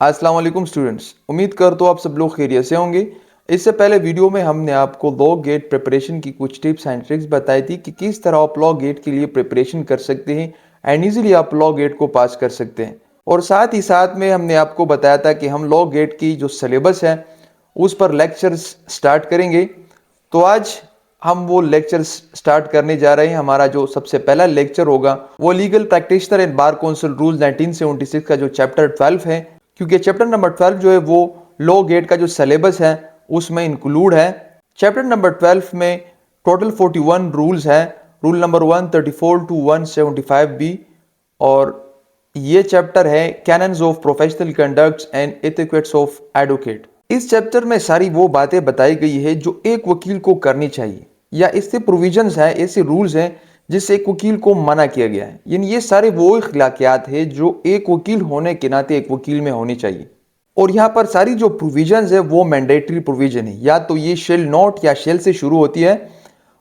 अस्सलाम वालेकुम स्टूडेंट्स, उम्मीद करता हूँ आप सब लोग खैरियत से होंगे। इससे पहले वीडियो में हमने आपको लॉ गेट प्रिपरेशन की कुछ टिप्स एंड ट्रिक्स बताई थी कि किस तरह आप लॉ गेट के लिए प्रिपरेशन कर सकते हैं एंड इजीली आप लॉ गेट को पास कर सकते हैं। और साथ ही साथ में हमने आपको बताया था कि हम लॉ गेट की जो सिलेबस है उस पर लेक्चर्स स्टार्ट करेंगे। तो आज हम वो लेक्चर्स स्टार्ट करने जा रहे हैं। हमारा जो सबसे पहला लेक्चर होगा वो legal practitioner and bar council rule 1976 का जो चैप्टर 12 है, क्योंकि चैप्टर नंबर 12 जो है वो लॉ गेट का जो सिलेबस है उसमें इंक्लूड है। चैप्टर नंबर 12 में टोटल 41 रूल्स हैं, रूल नंबर 134 टू 175 बी। और ये चैप्टर है cannons of professional conducts and ethics of advocate. इस चैप्टर में सारी वो बातें बताई गई है जो एक वकील को करनी चाहिए, या इससे प्रोविजंस है, ऐसे रूल्स हैं जिससे एक वकील को मना किया गया है। यानी ये सारे वो इख्लाकियात है जो एक वकील होने के नाते एक वकील में होनी चाहिए। और यहाँ पर सारी जो प्रोविजंस है वो मैंडेटरी प्रोविजन है, या तो ये शेल नॉट या शेल से शुरू होती है।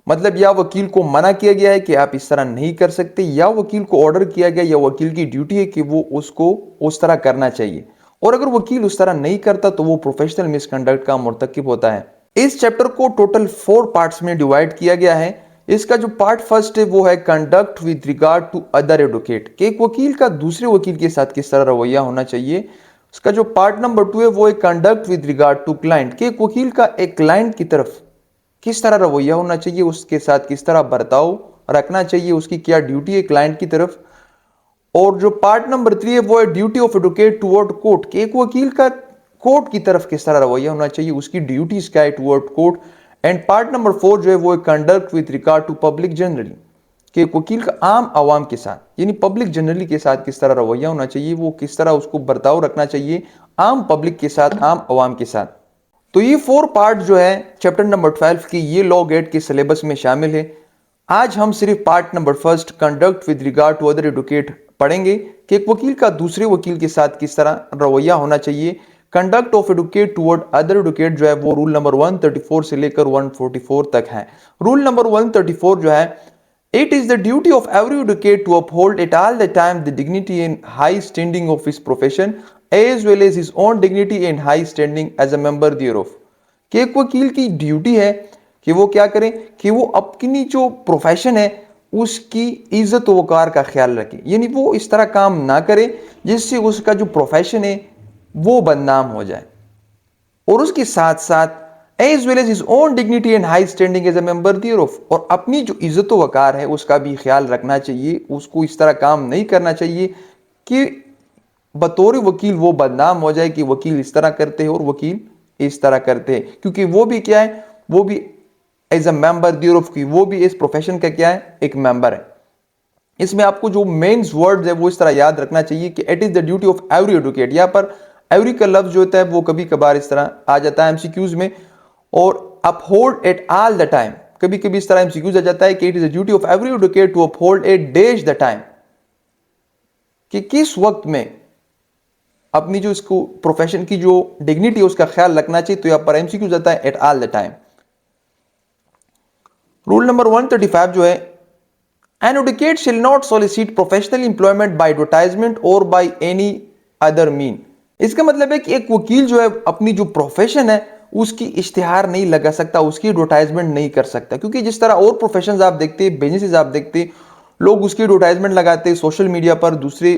मतलब या वकील को मना किया गया है कि आप इस तरह नहीं कर सकते, या वकील को ऑर्डर किया गया, या वकील की ड्यूटी है कि वो उसको उस तरह करना चाहिए। और अगर वकील उस तरह नहीं करता तो वो प्रोफेशनल मिसकंडक्ट का मुर्तकिब होता है। इस चैप्टर को टोटल 4 पार्ट्स में डिवाइड किया गया है। इसका जो पार्ट फर्स्ट है वो है conduct with regard to other advocate, कि एक वकील का दूसरे वकील के साथ किस तरह रवैया होना चाहिए। उसका जो पार्ट नंबर 2 है वो है conduct with regard to client, कि एक वकील का एक क्लाइंट की तरफ किस तरह रवैया होना चाहिए, उसके साथ किस तरह बर्ताव रखना चाहिए, उसकी क्या ड्यूटी है क्लाइंट की तरफ। और जो पार्ट नंबर 3 है वो है duty of advocate toward court, कि एक वकील का कोर्ट की तरफ किस तरह रवैया होना चाहिए, उसकी ड्यूटीज क्या है toward court. And part number 4 जो है वो है conduct with regard to public generally, कि एक वकील का आम आवाम के साथ यानी पब्लिक जनरली के साथ किस तरह रवैया होना चाहिए, वो किस तरह उसको बर्ताव रखना चाहिए आम पब्लिक के साथ, आम आवाम के साथ। तो ये 4 पार्ट जो है चैप्टर नंबर 12 की ये लॉ गेट के सिलेबस में शामिल है। आज हम सिर्फ part number first conduct with regard to other advocate पढ़ेंगे, कि एक वकील का दूसरे वकील के साथ किस तरह रवैया होना चाहिए। Conduct of advocate toward other advocate जो है वो रूल नंबर 134 से लेकर 144 तक है। रूल नंबर 134 जो है, it is the duty of every advocate to uphold at all the time the dignity and high standing of his profession as well as his own dignity and high standing as a member thereof, कि एक वकील की duty है कि वो क्या करें, कि वो अपनी जो प्रोफेशन है उसकी इज्जत वकार का ख्याल रखे। यानी वो इस तरह काम ना करे जिससे उसका जो प्रोफेशन है वो बदनाम हो जाए। और उसके साथ साथ as well as his own dignity and high standing as a member thereof, और अपनी जो इज्जत वकार है उसका भी ख्याल रखना चाहिए। उसको इस तरह काम नहीं करना चाहिए कि बतौर वकील वो बदनाम हो जाए कि वकील इस तरह करते हैं और वकील इस तरह करते हैं, क्योंकि वो भी क्या है, वो भी एज अ मेंबर देयरऑफ की, वो भी इस प्रोफेशन का क्या है, एक मेंबर है। इसमें आपको जो मेन्स वर्ड्स है वो इस तरह याद रखना चाहिए कि it is the duty of every advocate. यहाँ पर एवरी का लफ्ज जो होता है वो कभी कभार इस तरह आ जाता है एमसीक्यूज में, और uphold at all the time कभी कभी इस तरह एमसीक्यूज आ जाता है कि it is the duty of every advocate to uphold at days the time, कि किस वक्त में अपनी जो इसको प्रोफेशन की जो डिग्निटी है उसका ख्याल रखना चाहिए। तो यहां पर एमसीक्यू जाता है at all the time. Rule number 135 जो है, an advocate shall not solicit professional employment by advertisement or by any other mean. इसका मतलब है कि एक वकील जो है अपनी जो प्रोफेशन है उसकी इश्तिहार नहीं लगा सकता, उसकी एडवर्टाइजमेंट नहीं कर सकता, क्योंकि जिस तरह और प्रोफेशन आप देखते हैं, बिजनेस आप देखते हैं, लोग उसकी एडवर्टाइजमेंट लगाते हैं सोशल मीडिया पर, दूसरे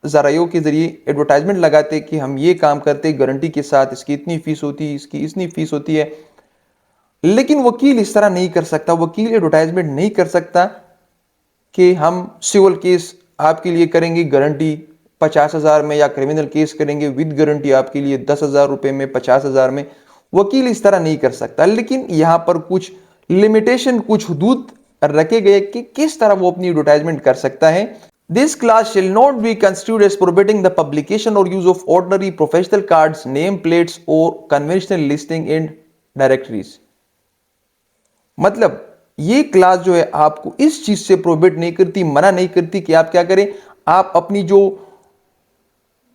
जरायों के जरिए एडवर्टाइजमेंट लगाते कि हम ये काम करते गारंटी के साथ, इसकी इतनी फीस होती है, इसकी इतनी फीस होती है। लेकिन वकील इस तरह नहीं कर सकता, वकील एडवर्टाइजमेंट नहीं कर सकता कि हम सिविल केस आपके लिए करेंगे गारंटी 50,000 में, या क्रिमिनल केस करेंगे विद गारंटी आपके लिए 10,000 रुपए में, 50,000 में। वकील इस तरह नहीं कर सकता। लेकिन यहां पर कुछ लिमिटेशन, कुछ हदूद रखे गए कि किस तरह वो अपनी एडवर्टाइजमेंट कर सकता है। This class shall not be construed as prohibiting the publication or use of ordinary professional cards, name plates or conventional listing in directories। मतलब ये क्लास जो है आपको इस चीज से प्रोहिबिट नहीं करती, मना नहीं करती कि आप क्या करें, आप अपनी जो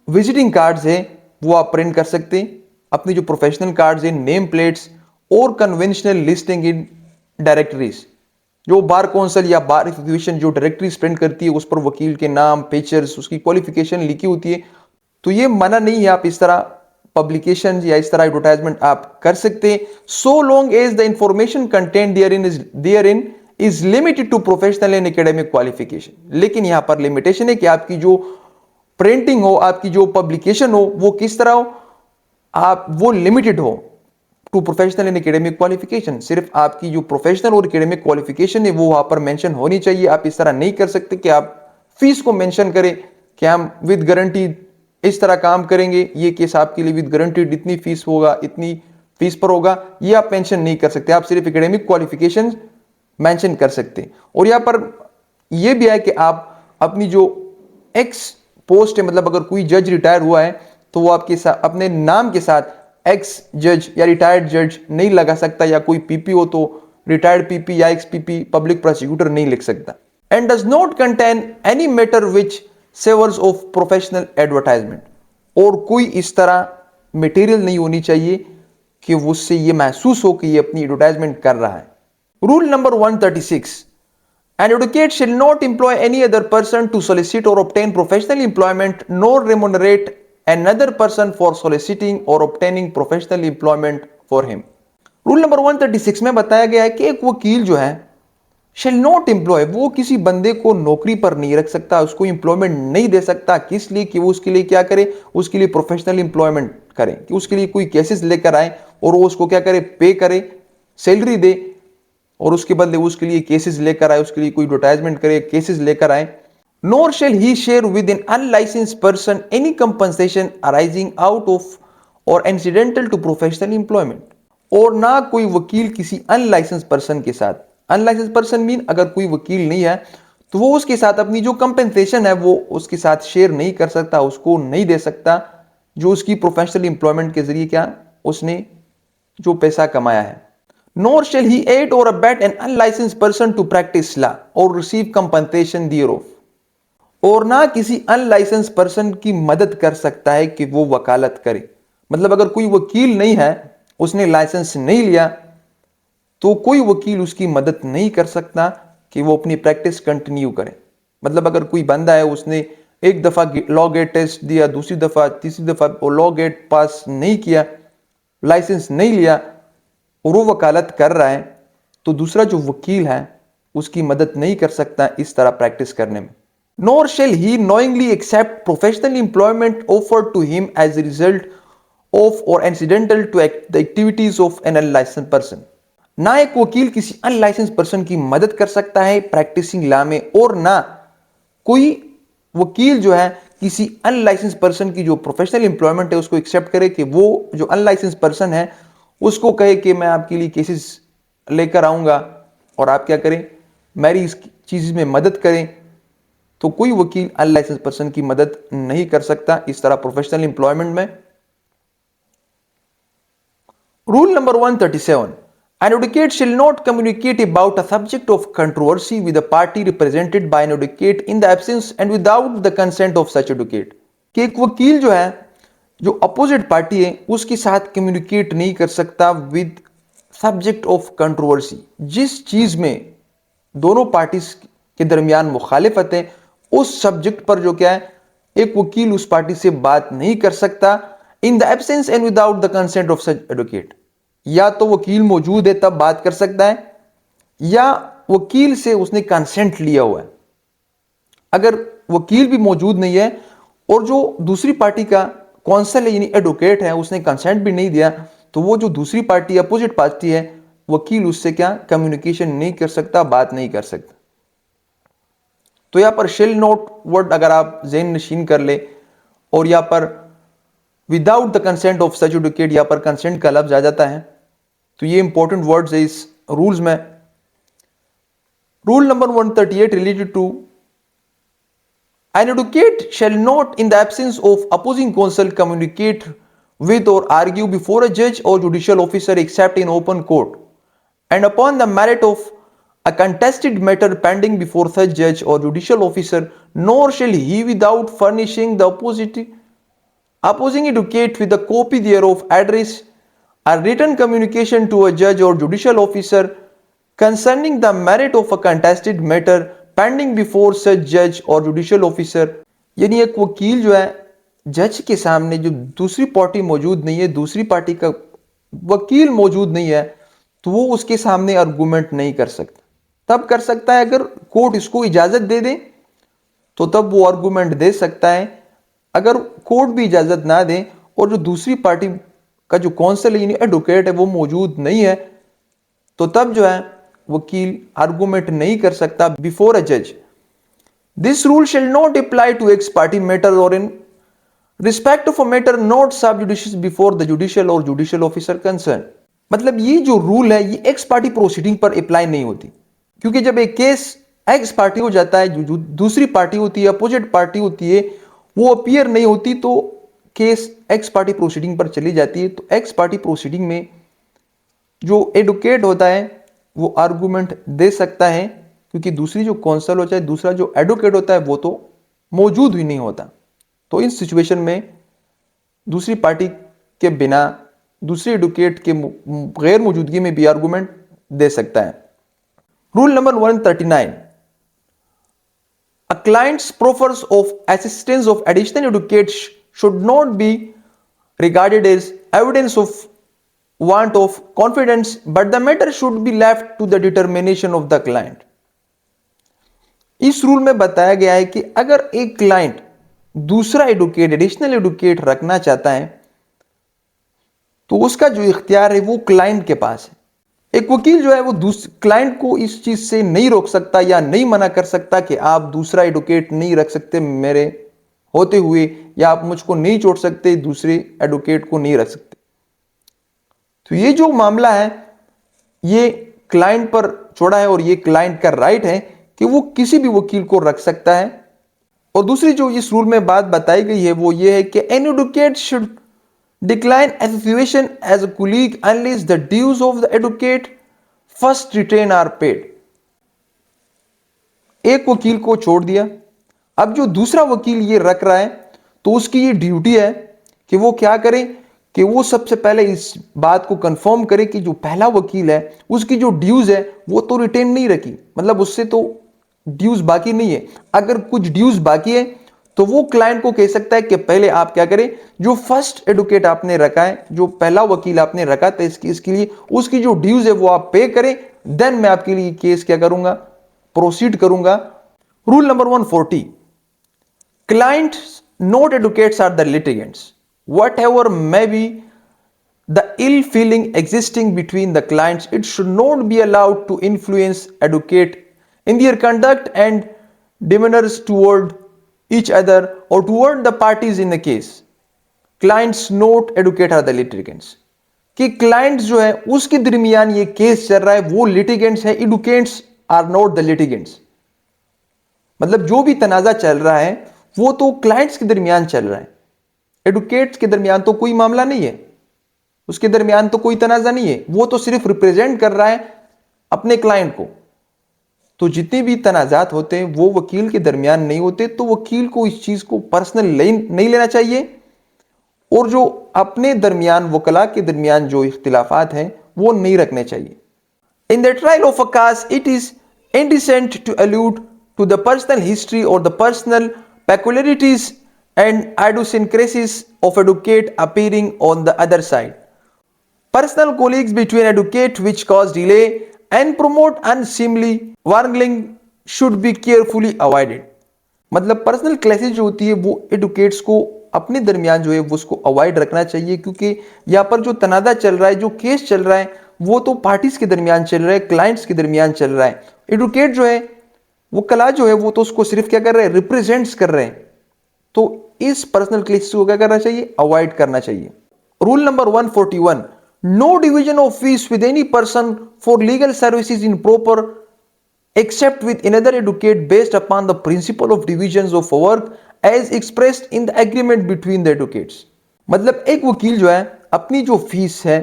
विजिटिंग कार्ड्स हैं वो आप प्रिंट कर सकते हैं, अपनी जो प्रोफेशनल कार्ड्स हैं, नेम प्लेट्स और कन्वेंशनल लिस्टिंग इन डायरेक्टरीज। जो बार कौंसल या बार एसोसिएशन जो डायरेक्टरीज प्रिंट करती है उस पर वकील के नाम, पिक्चर्स, उसकी क्वालिफिकेशन लिखी होती है, तो ये मना नहीं है, आप इस तरह पब्लिकेशन या इस तरह एडवर्टाइजमेंट आप कर सकते हैं, so long as the information content there in is limited to professional and academic qualification. लेकिन यहां पर लिमिटेशन है कि आपकी जो प्रिंटिंग हो, आपकी जो पब्लिकेशन हो, वो किस तरह हो, आप वो लिमिटेड हो to professional and academic qualification. सिर्फ आपकी जो प्रोफेशनल और एकेडमिक क्वालिफिकेशन है वो वहां पर मेंशन होनी चाहिए। आप इस तरह नहीं कर सकते कि आप फीस को मेंशन करें कि हम विद गारंटी इस तरह काम करेंगे, ये केस आपके लिए विद गारंटीड इतनी फीस होगा, इतनी फीस पर होगा, ये आप मेंशन नहीं कर सकते। आप सिर्फ एकेडमिक क्वालिफिकेशन मेंशन कर सकते हैं। और यहां पर यह भी है कि आप अपनी जो एक्स पोस्ट है, मतलब अगर कोई जज रिटायर हुआ है तो वो आपके साथ अपने नाम के साथ एक्स जज या रिटायर्ड जज नहीं लगा सकता, या कोई पीपी हो तो रिटायर्ड पीपी या एक्स पीपी पब्लिक प्रोसिक्यूटर नहीं लिख सकता। And does not contain any matter which savours of professional advertisement. और कोई इस तरह मटेरियल नहीं होनी चाहिए कि उससे ये महसूस हो कि ये अपनी एडवर्टाइजमेंट कर रहा है। Rule number 136, an advocate shall not employ any other person to solicit or obtain professional employment, nor remunerate another person for soliciting or obtaining professional employment for him। Rule number 136 में बताया गया है कि एक वकील जो है shall not employ, वो किसी बंदे को नौकरी पर नहीं रख सकता, उसको एम्प्लॉयमेंट नहीं दे सकता। किस लिए? कि वो उसके लिए क्या करे, उसके लिए प्रोफेशनल एम्प्लॉयमेंट करे, कि उसके लिए कोई केसेस लेकर आए और वो उसको क्या करे, पे करे, सैलरी दे, और उसके बदले उसके लिए केसेस लेकर आए, उसके लिए कोई एडवर्टाइजमेंट करे, केसेस लेकर आए। Nor shall he share with an unlicensed person any compensation arising out of or incidental to professional employment. और ना कोई वकील किसी अनलाइसेंस पर्सन के साथ, अनलाइसेंस पर्सन मीन अगर कोई वकील नहीं है तो वो उसके साथ अपनी जो कंपनसेशन है वो उसके साथ शेयर नहीं कर सकता, उसको नहीं दे सकता जो उसकी प्रोफेशनल एम्प्लॉयमेंट के जरिए क्या उसने जो पैसा कमाया है। Nor shall he aid or abet an unlicensed person to practice law or receive compensation thereof। और ना किसी अनलाइसेंस पर्सन की मदद कर सकता है कि वो वकालत करे। मतलब अगर कोई वकील नहीं है, उसने लाइसेंस नहीं लिया, तो कोई वकील उसकी मदद नहीं कर सकता कि वो अपनी प्रैक्टिस कंटिन्यू करे। मतलब अगर कोई बंदा है, उसने एक दफा लॉ गेट टेस्ट दिया, दूसरी दफा, तीसरी दफा लॉ गेट पास नहीं किया, लाइसेंस नहीं लिया, और वो वकालत कर रहा है, तो दूसरा जो वकील है उसकी मदद नहीं कर सकता इस तरह प्रैक्टिस करने में। Nor shall he knowingly accept professional employment offered to him as a result of or incidental to the activities of an unlicensed person. ना एक वकील किसी अनलाइसेंस पर्सन की मदद कर सकता है प्रैक्टिसिंग लॉ में, और ना कोई वकील जो है किसी अनलाइसेंस पर्सन की जो प्रोफेशनल एम्प्लॉयमेंट है उसको एक्सेप्ट करे कि वो जो अनलाइसेंस पर्सन है उसको कहे कि मैं आपके लिए केसेस लेकर आऊंगा और आप क्या करें, मेरी इस चीज में मदद करें। तो कोई वकील अनलाइसेंस पर्सन की मदद नहीं कर सकता इस तरह प्रोफेशनल एम्प्लॉयमेंट में। Rule number 137, an advocate shall not communicate about a subject of controversy with a party represented by an advocate in the absence and without the consent of such advocate। कि एक वकील जो है, जो opposite party है, उसके साथ communicate नहीं कर सकता विद सब्जेक्ट ऑफ कंट्रोवर्सी। जिस चीज में दोनों पार्टीज के दरमियान मुखालिफत है, उस सब्जेक्ट पर जो क्या है, एक वकील उस पार्टी से बात नहीं कर सकता in the absence and without the consent of such advocate. या तो वकील मौजूद है तब बात कर सकता है, या वकील से उसने कंसेंट लिया हुआ है। अगर वकील भी मौजूद नहीं है और जो दूसरी पार्टी का कौंसल है यानी एडवोकेट है, उसने कंसेंट भी नहीं दिया, तो वो जो दूसरी पार्टी अपोजिट पार्टी है, वकील उससे क्या कम्युनिकेशन नहीं कर सकता, बात नहीं कर सकता। तो यहां पर शेल नोट वर्ड अगर आप ज़हन नशीन कर ले, और यहां पर without the consent of such advocate, यहां पर कंसेंट का लफ्ज आ जाता है। तो ये इंपॉर्टेंट वर्ड्स है इस रूल्स में। Rule number 138 related to an advocate shall not in the absence of opposing counsel communicate with or argue before a judge or judicial officer except in open court and upon the merit of a contested matter pending before such judge or judicial officer, nor shall he without furnishing the opposing advocate with a copy thereof address a written communication to a judge or judicial officer concerning the merit of a contested matter pending before सच जज और judicial officer. यानी एक वकील जो है जज के सामने जो दूसरी पार्टी मौजूद नहीं है, दूसरी पार्टी का वकील मौजूद नहीं है, तो वो उसके सामने आर्गूमेंट नहीं कर सकता। तब कर सकता है अगर कोर्ट इसको इजाजत दे दे, तो तब वो आर्गूमेंट दे सकता है। अगर कोर्ट भी इजाजत ना दे और जो दूसरी पार्टी का जो कौंसल यानी एडवोकेट है वो मौजूद नहीं है, तो तब जो है वकील आर्गूमेंट नहीं कर सकता बिफोर अ जज। This rule shall not apply to ex parte matter or in respect of a matter not sub judice before the judicial or judicial officer concerned. मतलब ये जो रूल है ये एक्स पार्टी प्रोसीडिंग पर apply नहीं होती, क्योंकि जब एक केस एक्स पार्टी हो जाता है, जो दूसरी पार्टी होती है, अपोजिट पार्टी होती है, वो अपीयर नहीं होती, तो केस एक्स पार्टी प्रोसीडिंग पर चली जाती है। तो एक्स पार्टी प्रोसीडिंग में जो एडवोकेट होता है वो आर्गूमेंट दे सकता है, क्योंकि दूसरी जो कौंसल हो चाहे दूसरा जो एडवोकेट होता है वो तो मौजूद ही नहीं होता। तो इस सिचुएशन में दूसरी पार्टी के बिना दूसरे एडवोकेट के गैर मौजूदगी में भी आर्गूमेंट दे सकता है। Rule number 139, a client's proffers of assistance of additional advocates should not be regarded as evidence of want of confidence, but the matter should be left to the determination of the client। इस rule में बताया गया है कि अगर एक client दूसरा advocate additional advocate रखना चाहता है, तो उसका जो इख्तियार है वो क्लाइंट के पास है। एक वकील जो है वो क्लाइंट को इस चीज से नहीं रोक सकता या नहीं मना कर सकता कि आप दूसरा एडवोकेट नहीं रख सकते मेरे होते हुए, या आप मुझको नहीं छोड़ सकते, दूसरे एडवोकेट को नहीं रख सकते। तो ये जो मामला है ये क्लाइंट पर छोड़ा है और ये क्लाइंट का राइट है कि वो किसी भी वकील को रख सकता है। और दूसरी जो इस रूल में बात बताई गई है वो ये है कि an advocate should decline association as a colleague unless the dues of the advocate first retained are paid. एक वकील को छोड़ दिया, अब जो दूसरा वकील ये रख रहा है तो उसकी ये ड्यूटी है कि वो क्या करे कि वो सबसे पहले इस बात को कंफर्म करे कि जो पहला वकील है उसकी जो ड्यूज है वो तो रिटेन नहीं रखी, मतलब उससे तो ड्यूज बाकी नहीं है। अगर कुछ ड्यूज बाकी है तो वो क्लाइंट को कह सकता है कि पहले आप क्या करें, जो फर्स्ट एडवोकेट आपने रखा है, जो पहला वकील आपने रखा था इसके लिए उसकी जो ड्यूज है वो आप पे करें, देन मैं आपके लिए केस क्या करूंगा, प्रोसीड करूंगा। Rule number 140, clients not advocates are the litigants whatever may be the ill feeling existing between the clients, it should not be allowed to influence advocate in their conduct and demeanors toward each other or toward the parties in the case। clients not advocate are the litigants, कि clients जो है उसके दरमियान ये case चल रहा है वो litigants है, advocates are not the litigants। मतलब जो भी तनाजा चल रहा है वो तो clients के दरमियान चल रहा है, एडवोकेट्स के दरमियान तो कोई मामला नहीं है, उसके दरमियान तो कोई तनाजा नहीं है, वो तो सिर्फ रिप्रेजेंट कर रहा है अपने क्लाइंट को। तो जितने भी तनाजात होते हैं वो वकील के दरमियान नहीं होते, तो वकील को इस चीज को पर्सनल नहीं लेना चाहिए, और जो अपने दरमियान वकला के दरमियान जो इख्तिलाफात हैं वो नहीं रखने चाहिए। In the trial of a case it is indecent to allude to the personal history or the personal peculiarities and idiosyncrasies of advocate appearing on the other side। Personal colleagues between advocate which cause delay and promote unseemly wrangling should be carefully avoided। मतलब personal clashes जो होती है वो advocates को अपने दरमियान जो है वो उसको अवॉइड रखना चाहिए, क्योंकि यहाँ पर जो तनाजा चल रहा है, जो केस चल रहा है वो तो पार्टीज के दरमियान चल रहा है, क्लाइंट्स के दरमियान चल रहा है। एडवोकेट जो है वो कला जो है वो तो उसको सिर्फ क्या कर रहे हैं, रिप्रेजेंट्स कर रहे हैं। तो इस पर्सनल क्लेश को क्या करना चाहिए, अवॉइड करना चाहिए। Rule number 141, no division of fees with any person for legal services improper except with another advocate based upon the principle of division of work as expressed in the agreement between the advocates. मतलब एक वकील जो है अपनी जो fees है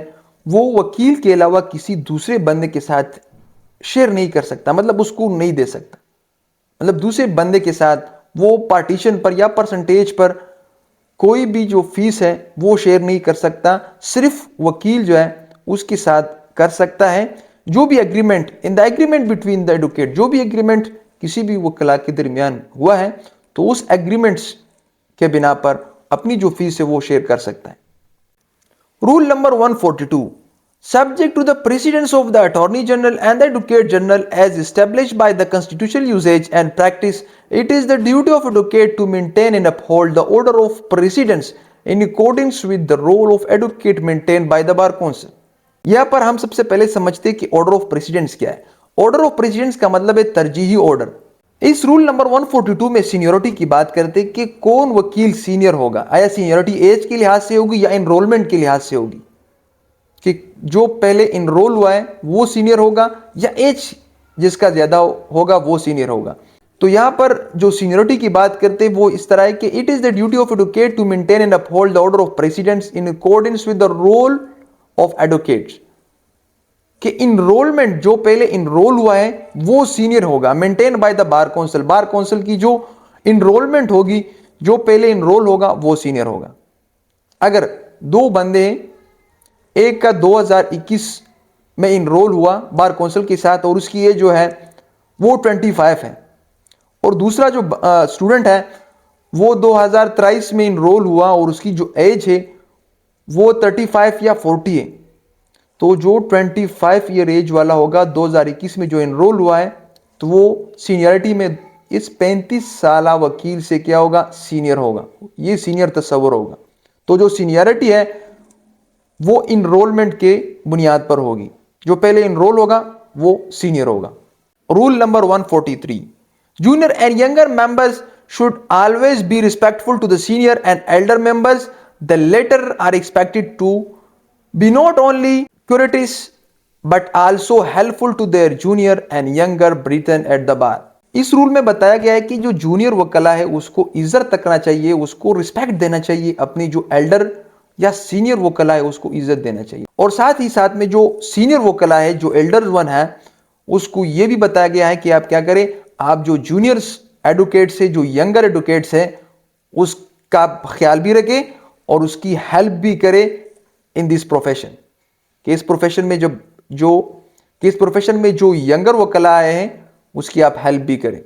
वो वकील के अलावा किसी दूसरे बंदे के साथ शेयर नहीं कर सकता, मतलब उसको नहीं दे सकता। मतलब दूसरे बंदे के साथ वो पार्टीशन पर या परसेंटेज पर कोई भी जो फीस है वो शेयर नहीं कर सकता, सिर्फ वकील जो है उसके साथ कर सकता है। जो भी agreement in the agreement between the advocate, जो भी एग्रीमेंट किसी भी वकला के दरमियान हुआ है तो उस एग्रीमेंट्स के बिना पर अपनी जो फीस है वो शेयर कर सकता है। Rule number 142, subject to the precedence of the Attorney General and the Advocate General as established by the constitutional usage and practice, it is the duty of advocate to maintain and uphold the order of precedence in accordance with the role of advocate maintained by the Bar Council। यहाँ पर हम सबसे पहले समझते हैं कि order of precedence क्या है। ऑर्डर ऑफ प्रेसिडेंस का मतलब है तरजीही ऑर्डर। इस रूल नंबर 142 में सीनियरिटी की बात करते हैं कि कौन वकील सीनियर होगा। आया सीनियरिटी एज के लिहाज से होगी या एनरोलमेंट के लिहाज से होगी, कि जो पहले इनरोल हुआ है वो सीनियर होगा या एज जिसका ज्यादा होगा वो सीनियर होगा। तो यहां पर जो सीनियरिटी की बात करते हैं वो इस तरह है कि it is the duty of advocate to maintain and uphold the order of precedence in accordance with the roll of advocates, कि इनरोलमेंट जो पहले इनरोल हुआ है वो सीनियर होगा, maintain by the Bar Council. Bar Council की जो enrolment होगी, जो पहले इनरोल होगा वो सीनियर होगा। अगर दो बंदे हैं, एक का 2021 में इनरोल हुआ बार काउंसिल के साथ और उसकी एज जो है वो 25 है, और दूसरा जो स्टूडेंट है वो 2023 में इनरोल हुआ और उसकी जो एज है वो 35 या 40 है, तो जो 25 ईयर एज वाला होगा 2021 में जो इनरोल हुआ है, तो वो सीनियरिटी में इस 35 साल वकील से क्या होगा, सीनियर होगा। ये सीनियर तस्वर होगा। तो जो सीनियरिटी है वो इनरोलमेंट के बुनियाद पर होगी, जो पहले इनरोल होगा वो सीनियर होगा। Rule number 143, junior and younger members should always be respectful to the senior and elder members. The latter are expected to be not only courteous but also helpful to their junior and younger brethren at the bar। इस rule में बताया गया है कि जो junior वकला है उसको इज्जत तकना चाहिए, उसको रिस्पेक्ट देना चाहिए, अपनी जो एल्डर या सीनियर वकला है उसको इज्जत देना चाहिए। और साथ ही साथ में जो सीनियर वकला है, जो एल्डर वन है, उसको यह भी बताया गया है कि आप क्या करें, आप जो जूनियर्स एडवोकेट्स है, जो यंगर एडवोकेट्स है, उसका ख्याल भी रखें और उसकी हेल्प भी करें in this profession. Case profession में केस प्रोफेशन में जो यंगर वकला आए हैं उसकी आप हेल्प भी करें।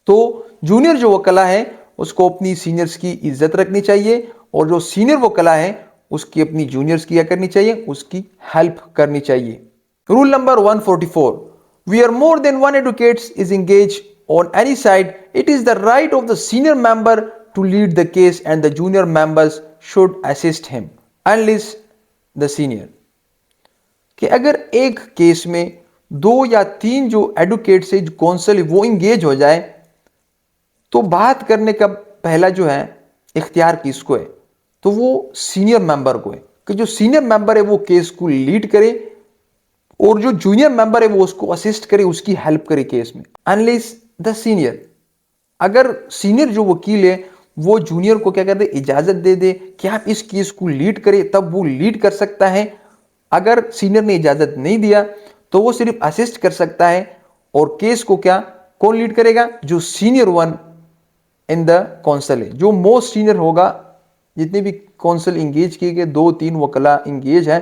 तो जूनियर जो वकला है उसको अपनी सीनियर्स की इज्जत रखनी चाहिए, और जो सीनियर वकला है उसकी अपनी जूनियर्स की क्या करनी चाहिए, उसकी हेल्प करनी चाहिए। Rule number 144, where more than one advocate is engaged on any side, it is the right of the senior member to lead the case and the junior members should assist him unless the senior। कि अगर एक case में 2 या 3 जो advocate से जो council है वो इंगेज हो जाए, तो बात करने का पहला जो है इख्तियार किसको है, तो वो सीनियर मेंबर को है, कि जो सीनियर मेंबर है वो केस को लीड करे और जो जूनियर मेंबर है वो उसको असिस्ट करे, उसकी हेल्प करे केस में। अनलेस द सीनियर, अगर सीनियर जो वकील है वो जूनियर को क्या कर दे, इजाजत दे दे कि आप इस केस को लीड करें, तब वो लीड कर सकता है। अगर सीनियर ने इजाजत नहीं दिया तो वो सिर्फ असिस्ट कर सकता है, और केस को क्या कौन लीड करेगा, जो senior one in the council है, जो मोस्ट सीनियर होगा। जितने भी काउंसिल इंगेज किए गए 2-3 वकला इंगेज है,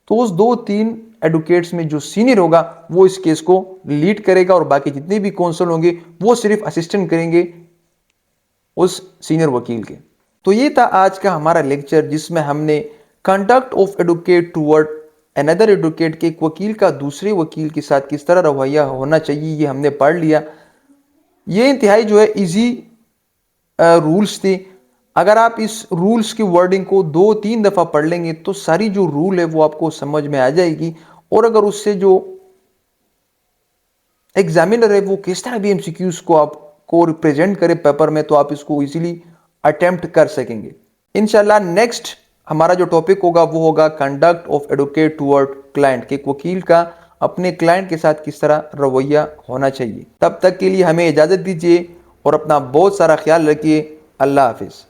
तो उस 2-3 एडवोकेट्स में जो सीनियर होगा वो इस केस को लीड करेगा, और बाकी जितने भी काउंसिल होंगे वो सिर्फ असिस्टेंट करेंगे उस सीनियर वकील के। तो ये था आज का हमारा लेक्चर, जिसमें हमने conduct of advocate toward another advocate, के एक वकील का दूसरे वकील के साथ किस तरह रवैया होना चाहिए ये हमने पढ़ लिया। ये इंतहाई जो है इजी रूल्स थे। अगर आप इस रूल्स की वर्डिंग को 2-3 दफ़ा पढ़ लेंगे तो सारी जो रूल है वो आपको समझ में आ जाएगी, और अगर उससे जो एग्जामिनर है वो किस तरह भी एमसीक्यूज को आपको रिप्रेजेंट करे पेपर में, तो आप इसको इजीली अटेम्प्ट कर सकेंगे। इंशाल्लाह नेक्स्ट हमारा जो टॉपिक होगा वो होगा conduct of advocate toward client, के एक वकील का अपने क्लाइंट के साथ किस तरह रवैया होना चाहिए। तब तक के लिए हमें इजाज़त दीजिए और अपना बहुत सारा ख्याल रखिए। अल्लाह हाफिज़।